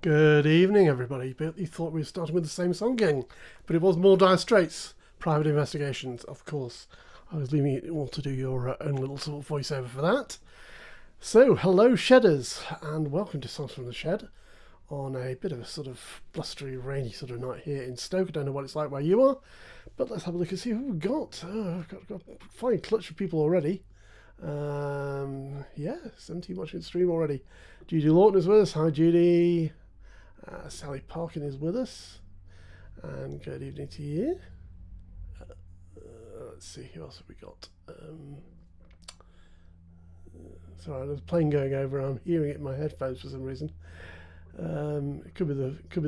Good evening, everybody. But you thought we were starting with the same song again, but it was more Dire Straits. Private Investigations, of course. I was leaving it all to do your own little sort of voiceover for that. So, hello, Shedders, and welcome to Songs from the Shed on a bit of a sort of blustery, rainy sort of night here in Stoke. I don't know what it's like where you are, but let's have a look and see who we've got. I've got a fine clutch of people already. Yeah, 17 watching the stream already. Judy Lawton is with us. Hi, Judy. Sally Parkin is with us. And good evening to you. Let's see, who else have we got? Sorry, there's a plane going over and I'm hearing it in my headphones for some reason. It could be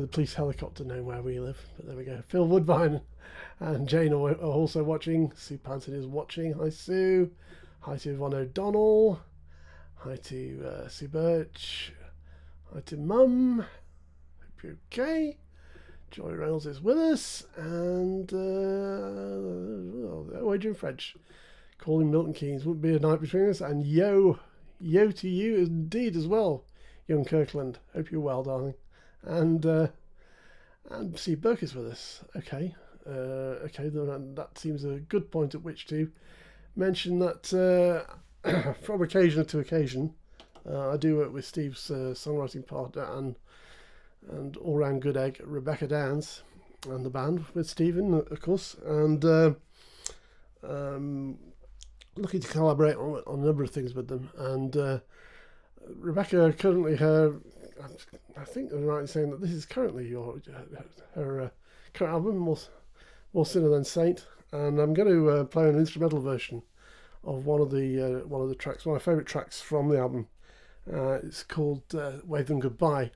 the police helicopter knowing where we live, but there we go. Phil Woodbine and Jane are also watching. Sue Panton is watching. Hi, Sue. Hi to Yvonne O'Donnell. Hi to Sue Birch. Hi to Mum. Hope you're okay. Joy Reynolds is with us. And Adrian French. Calling Milton Keynes. Wouldn't be a night between us. And yo to you indeed as well, young Kirkland. Hope you're well, darling. And Steve Burke is with us. Okay. Okay, that seems a good point at which to mention that from occasion to occasion, I do work with Steve's songwriting partner and all-round good egg Rebecca Downs and the band with Stephen, of course, and looking to collaborate on a number of things with them. And Rebecca currently I think I'm right in saying that this is currently her current album, More Sinner Than Saint, and I'm going to play an instrumental version of one of the tracks, one of my favourite tracks from the album. It's called "Wave Them Goodbye,"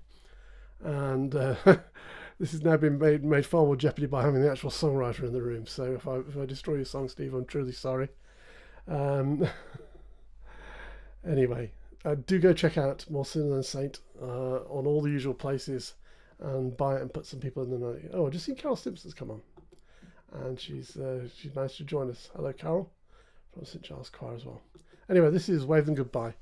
and this has now been made far more jeopardy by having the actual songwriter in the room. So if I destroy your song, Steve, I'm truly sorry. Anyway, do go check out More Sinner Than Saint on all the usual places and buy it and put some people in the night. Oh, I just seen Carol Simpson's come on, and she's managed to join us. Hello, Carol, from St Giles Choir as well. Anyway, this is Wave Them Goodbye.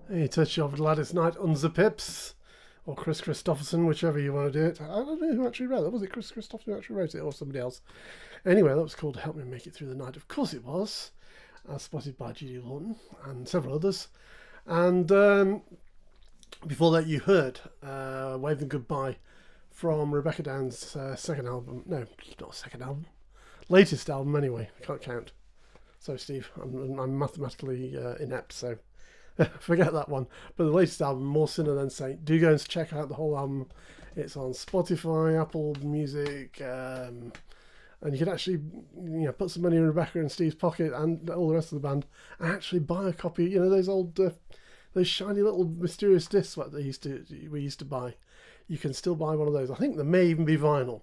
A touch of Gladys Knight Unser Pips, or Chris Christopherson, whichever you want to do it. I don't know who actually wrote that. Was it Chris Christopherson who actually wrote it, or somebody else? Anyway, that was called Help Me Make It Through the Night. Of course it was, as spotted by Judy Lawton and several others. And before that, you heard Wave Them Goodbye from Rebecca Down's second album. No, not second album. Latest album, anyway. I can't count. So, Steve, I'm mathematically inept, so forget that one. But the latest album, More Sinner Than Saint. Do go and check out the whole album. It's on Spotify, Apple Music, and you can actually, put some money in Rebecca and Steve's pocket and all the rest of the band, and actually buy a copy. Those old, those shiny little mysterious discs that we used to buy. You can still buy one of those. I think there may even be vinyl,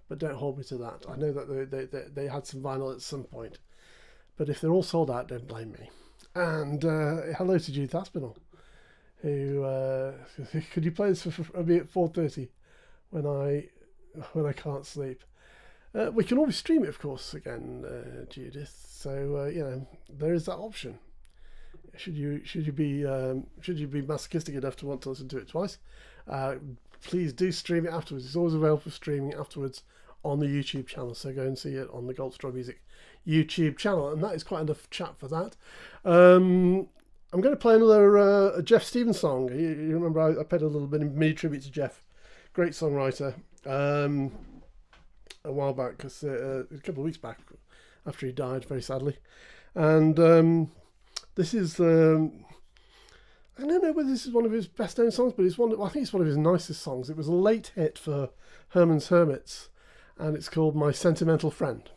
but don't hold me to that. I know that they had some vinyl at some point, but if they're all sold out, don't blame me. And hello to Judith Aspinall, who could you play this for me at 4:30 when I can't sleep? We can always stream it, of course, again, Judith. So there is that option. Should you be masochistic enough to want to listen to it twice, please do stream it afterwards. It's always available for streaming afterwards on the YouTube channel. So go and see it on the Goldstraw Music YouTube channel. And that is quite enough chat for that. I'm going to play another Jeff Stevens song. You remember I paid a little bit of mini tribute to Jeff, great songwriter. A while back, because a couple of weeks back, after he died, very sadly. And this is, I don't know whether this is one of his best known songs, but I think it's one of his nicest songs. It was a late hit for Herman's Hermits, and it's called My Sentimental Friend.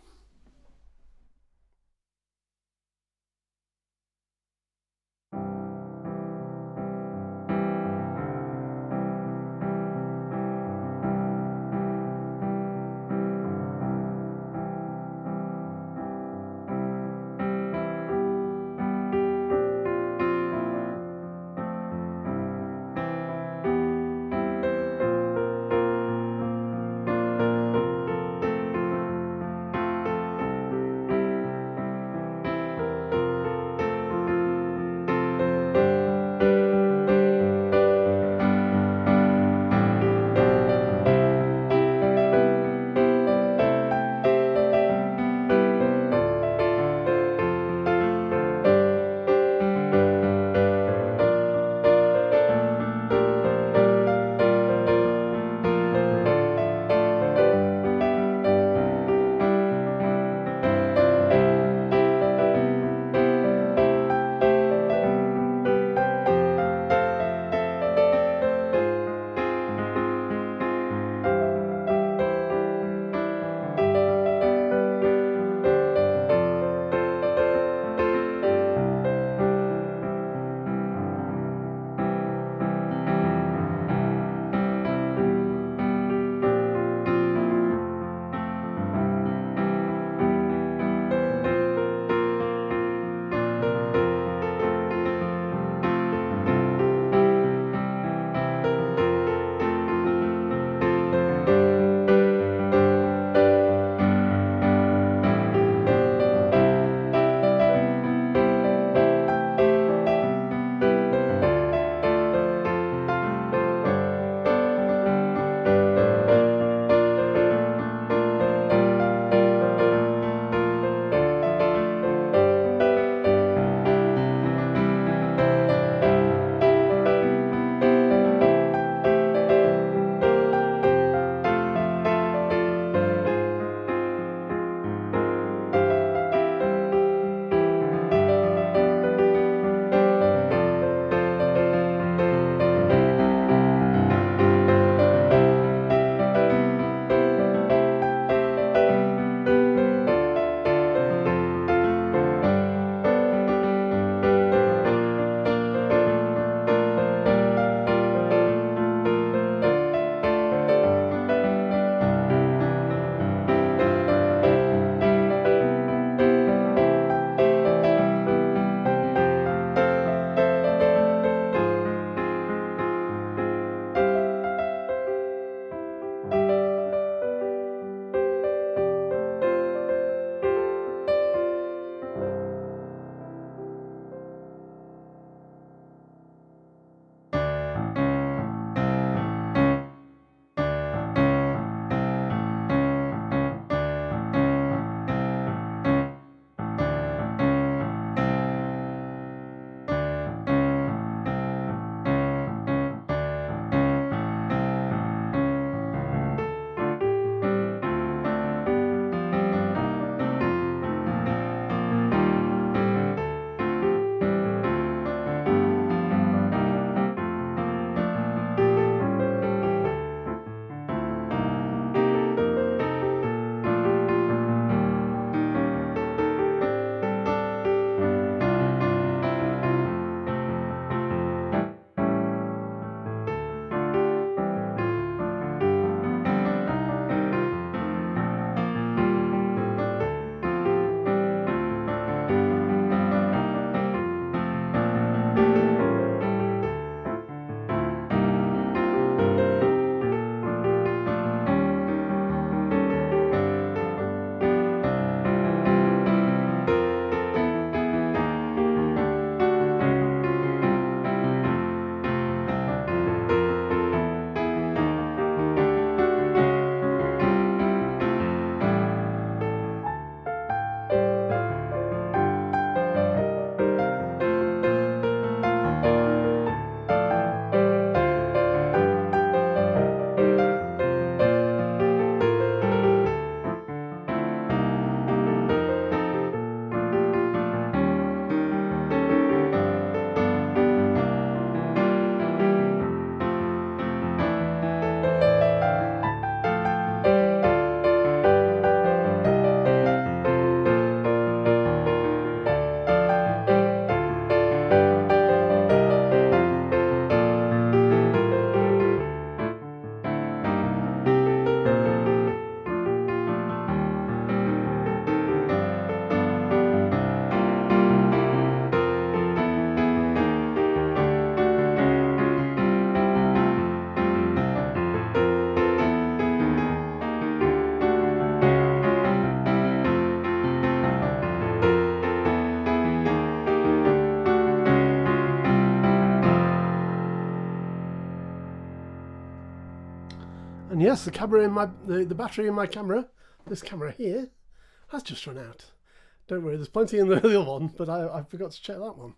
And yes, the camera in the battery in my camera, this camera here, has just run out. Don't worry, there's plenty in the other one, but I forgot to check that one.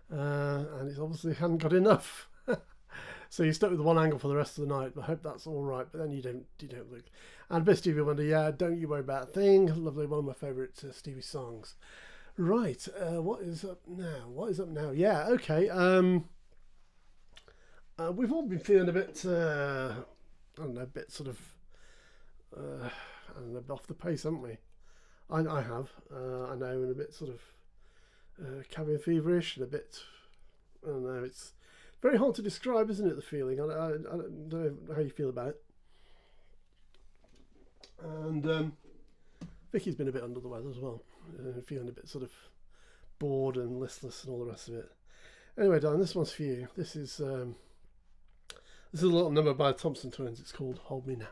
And it obviously hadn't got enough. So you're stuck with one angle for the rest of the night. I hope that's all right, but then you don't look. And Best Stevie Wonder, yeah, Don't You Worry About a Thing. Lovely, one of my favourite Stevie songs. Right, what is up now? Yeah, okay. We've all been feeling a bit, I don't know, a bit sort of, I don't know, off the pace, haven't we? I have, I know, and a bit sort of cabin feverish, and a bit, I don't know, it's very hard to describe, isn't it, the feeling? I don't know how you feel about it. And Vicky's been a bit under the weather as well, feeling a bit sort of bored and listless and all the rest of it. Anyway, Dan, this one's for you. This is a little number by the Thompson Twins. It's called Hold Me Now.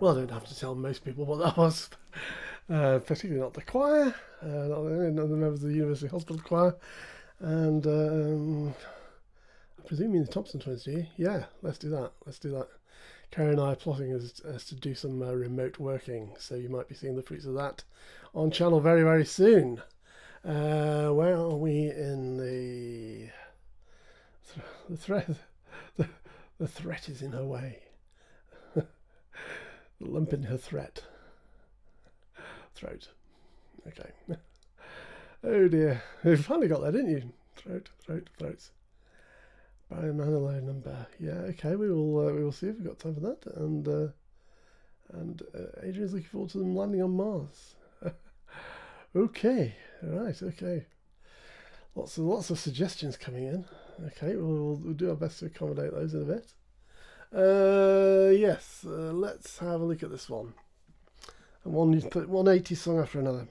Well, I don't have to tell most people what that was, particularly not the choir, not the members of the University Hospital Choir, and presuming the Thompson twins, do you? Yeah, let's do that. Let's do that. Karen and I are plotting as to do some remote working, so you might be seeing the fruits of that on channel very, very soon. Where are we in the threat? The threat is in her way. The lump in her throat. Okay. Oh dear. You finally got there, didn't you? Throats. Brian Manilow number. Yeah, okay, we will see if we've got time for that. And Adrian's looking forward to them landing on Mars. Okay, right, okay. Lots of suggestions coming in. Okay, we'll do our best to accommodate those in a bit. Yes, let's have a look at this one. And one 180 song after another.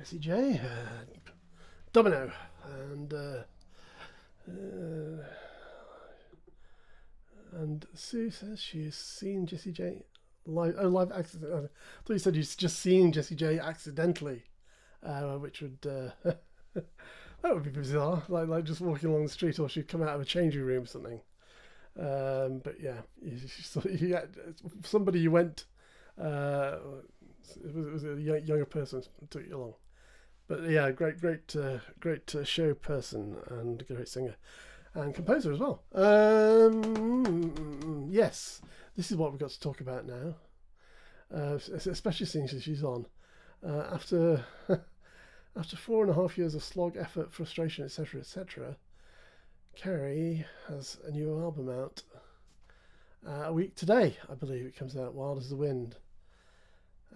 Jessie J, Domino, and Sue says she's seen Jessie J live. Oh, live accident. I thought you said you'd just seen Jessie J accidentally, which would that would be bizarre. Like just walking along the street, or she'd come out of a changing room or something. But yeah, you had somebody you went. It was a younger person who took you along. But yeah, great show person and great singer and composer as well. Yes, this is what we've got to talk about now, especially since she's on. After after 4.5 years of slog, effort, frustration, etc., etc., Kerry has a new album out. A week today, I believe it comes out. Wild as the Wind.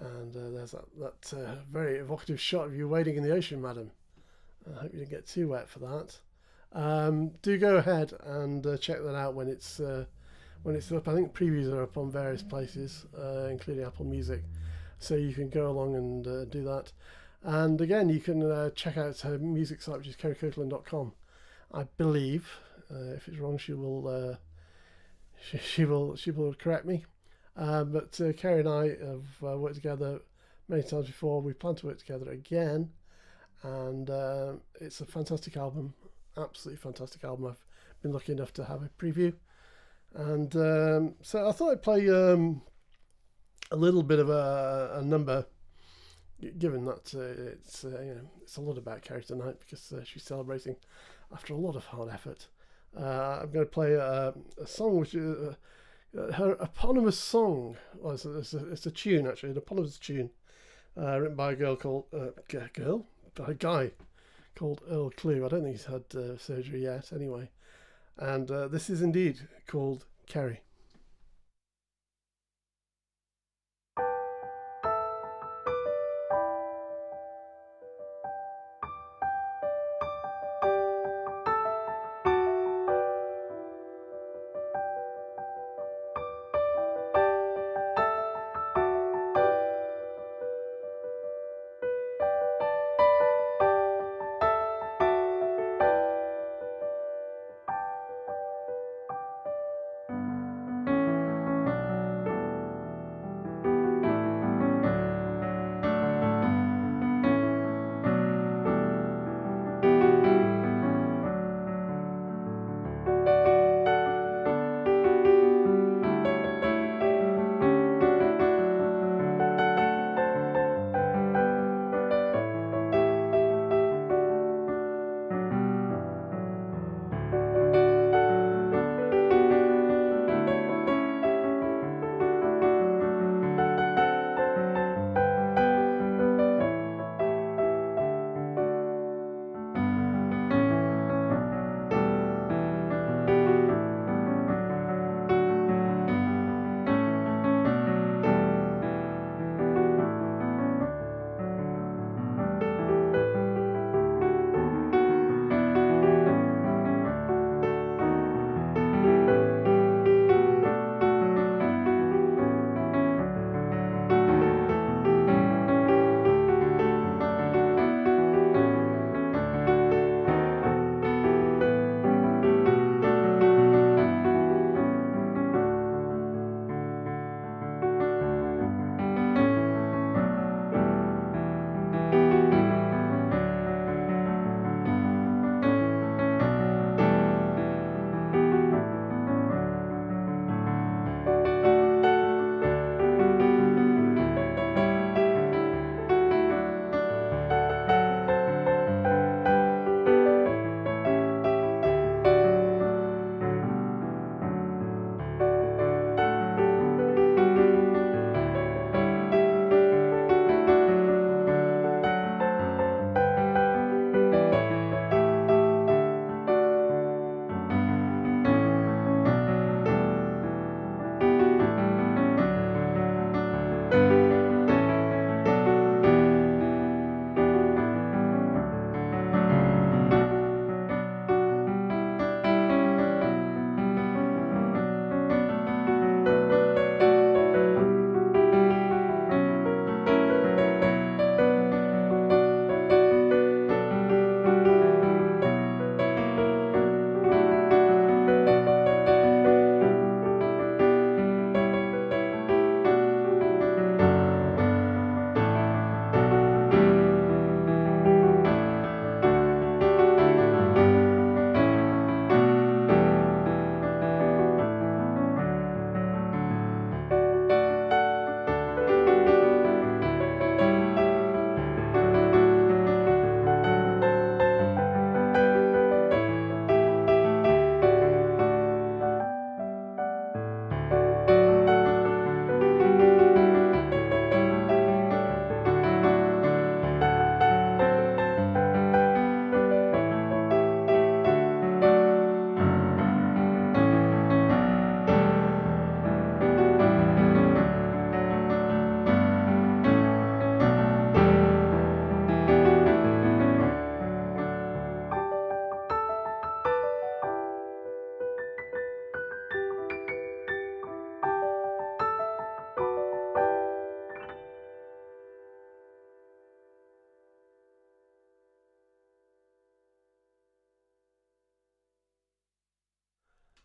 And there's that very evocative shot of you wading in the ocean, madam. I hope you didn't get too wet for that. Do go ahead and check that out when it's up. I think previews are up on various places, including Apple Music, so you can go along and do that. And again, you can check out her music site, which is kerrycopeland.com. I believe, if it's wrong, she will correct me. But Kerry and I have worked together many times before. We plan to work together again, and it's a fantastic album, absolutely fantastic album. I've been lucky enough to have a preview, and so I thought I'd play a little bit of a number, given that it's a lot about Kerry tonight because she's celebrating after a lot of hard effort. I'm going to play a song which is her eponymous song. Well, it's a tune actually, an eponymous tune written by a guy called Earl Clue. I don't think he's had surgery yet anyway. And this is indeed called Kerry.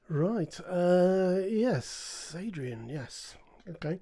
Right. Yes, Adrian. Yes. Okay.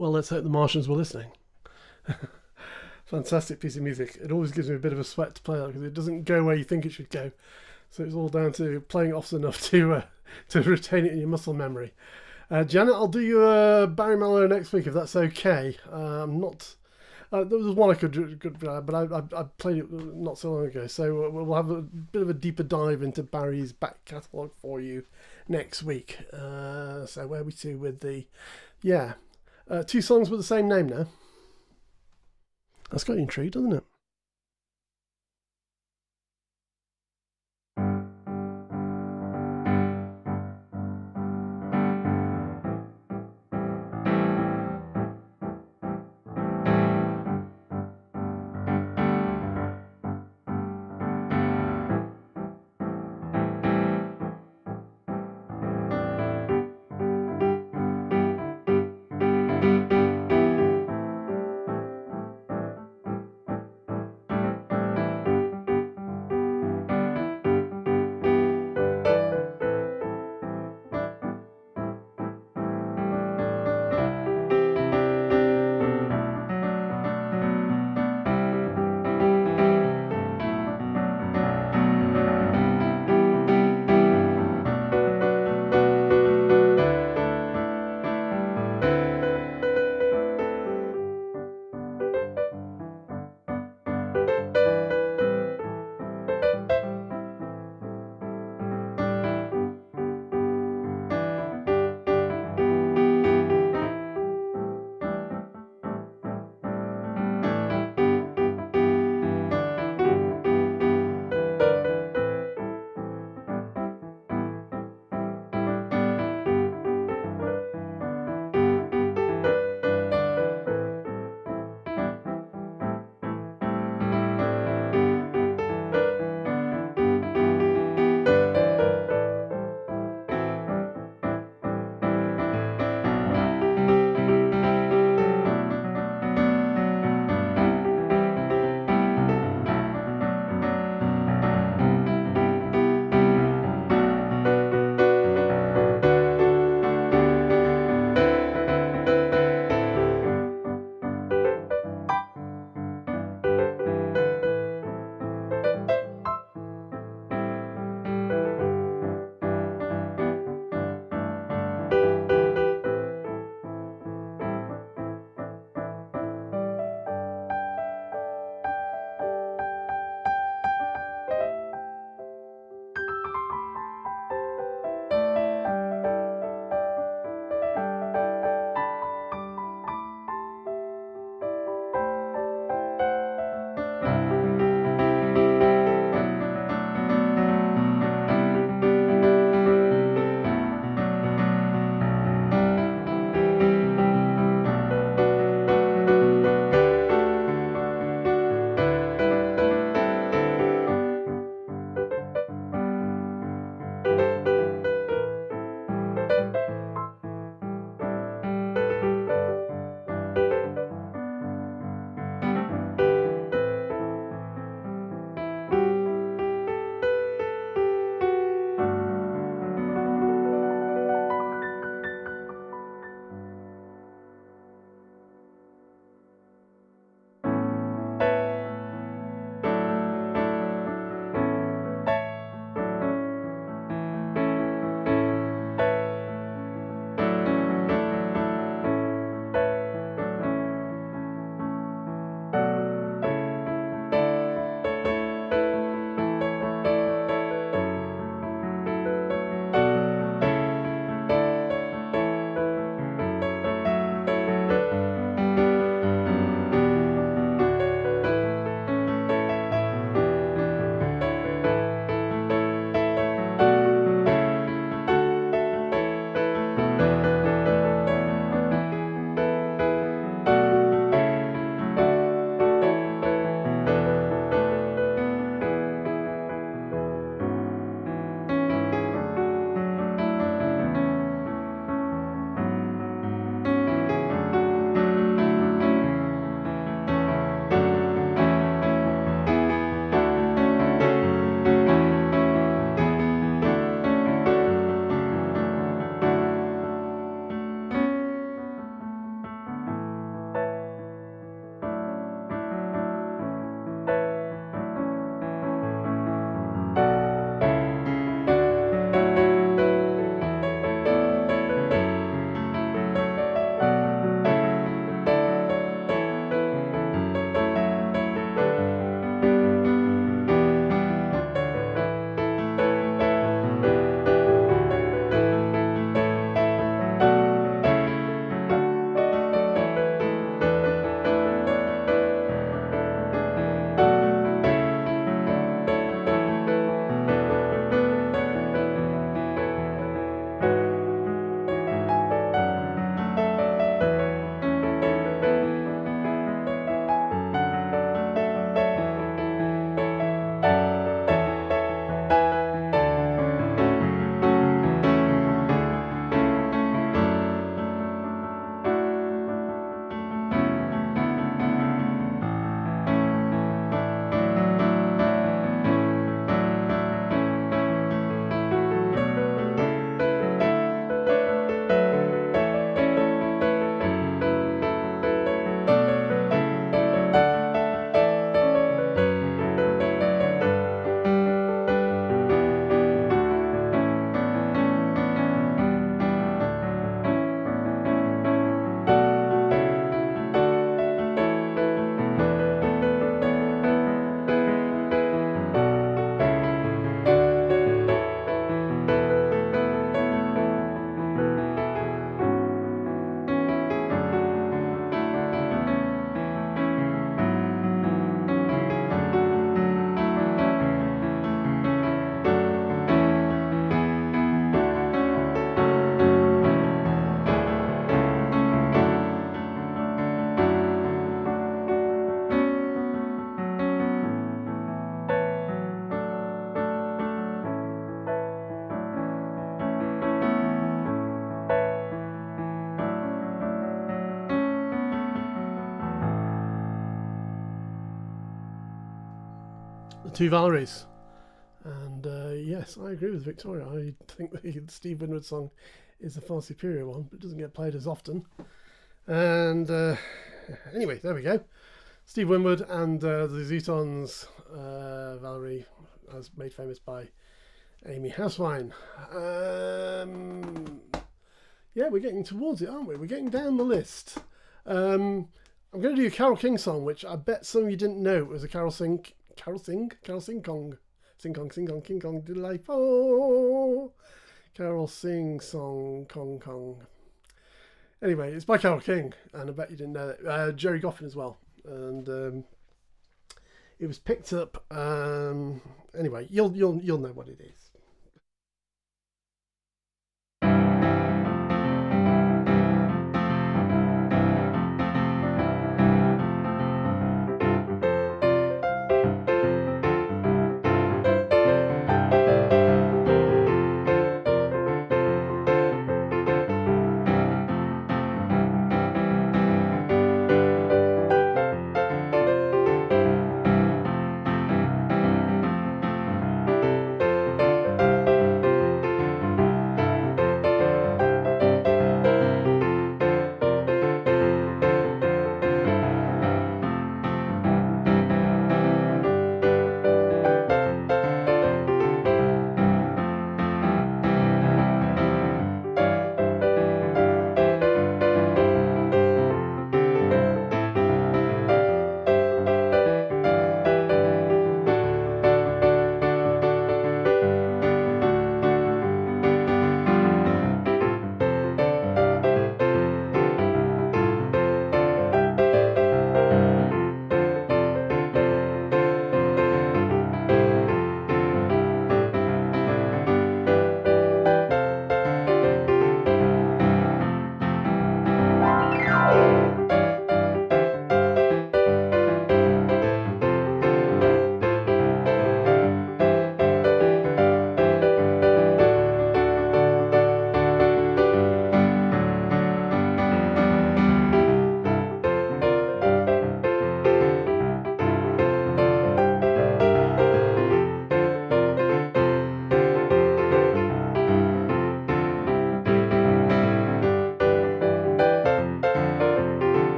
Well, let's hope the Martians were listening. Fantastic piece of music. It always gives me a bit of a sweat to play that because it doesn't go where you think it should go. So it's all down to playing it often enough to retain it in your muscle memory. Janet, I'll do you a Barry Manilow next week if that's okay. I'm not. There was one I but I played it not so long ago. So we'll have a bit of a deeper dive into Barry's back catalogue for you next week. So where are we to with the, yeah, two songs with the same name now. That's got you intrigued, doesn't it? Two Valeries. And yes, I agree with Victoria. I think the Steve Winwood song is a far superior one, but doesn't get played as often. And anyway, there we go. Steve Winwood and the Zootons, Valerie, as made famous by Amy Housewine. Yeah, we're getting towards it, aren't we? We're getting down the list. I'm going to do a Carole King song, which I bet some of you didn't know it was a Carol Sing Kong. Sing Kong, King Kong, diddly po. Carol Sing Song, Kong Kong. Anyway, it's by Carole King, and I bet you didn't know it. Jerry Goffin as well. And it was picked up. Anyway, you'll know what it is.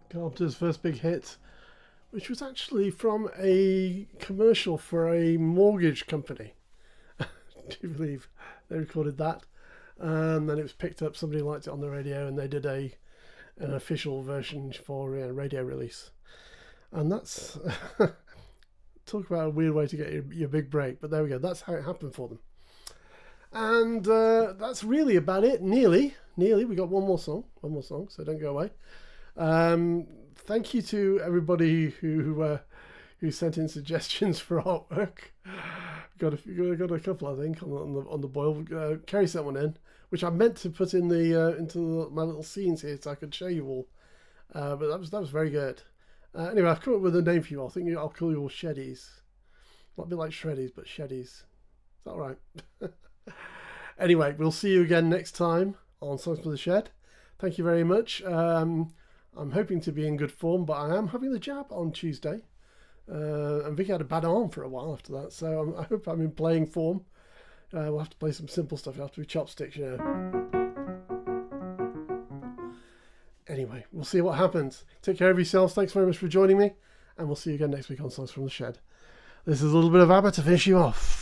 Carpenter's first big hit, which was actually from a commercial for a mortgage company. Do you believe they recorded that? And then it was picked up, somebody liked it on the radio, and they did an official version for radio release. And that's talk about a weird way to get your big break, but there we go. That's how it happened for them. And that's really about it. Nearly. We got one more song, so don't go away. Thank you to everybody who sent in suggestions for artwork. Got a couple, I think, on the boil. Kerry sent one in, which I meant to put in the into my little scenes here so I could show you all. But that was very good. Anyway, I've come up with a name for you all. I think I'll call you all Sheddies. Not a bit like Shreddies, but Sheddies. Is that all right? Anyway, we'll see you again next time on Songs for the Shed. Thank you very much. I'm hoping to be in good form, but I am having the jab on Tuesday. And Vicky had a bad arm for a while after that, so I hope I'm in playing form. We'll have to play some simple stuff. It'll have to be chopsticks, you know. Anyway, we'll see what happens. Take care of yourselves. Thanks very much for joining me, and we'll see you again next week on Songs from the Shed. This is a little bit of ABBA to finish you off.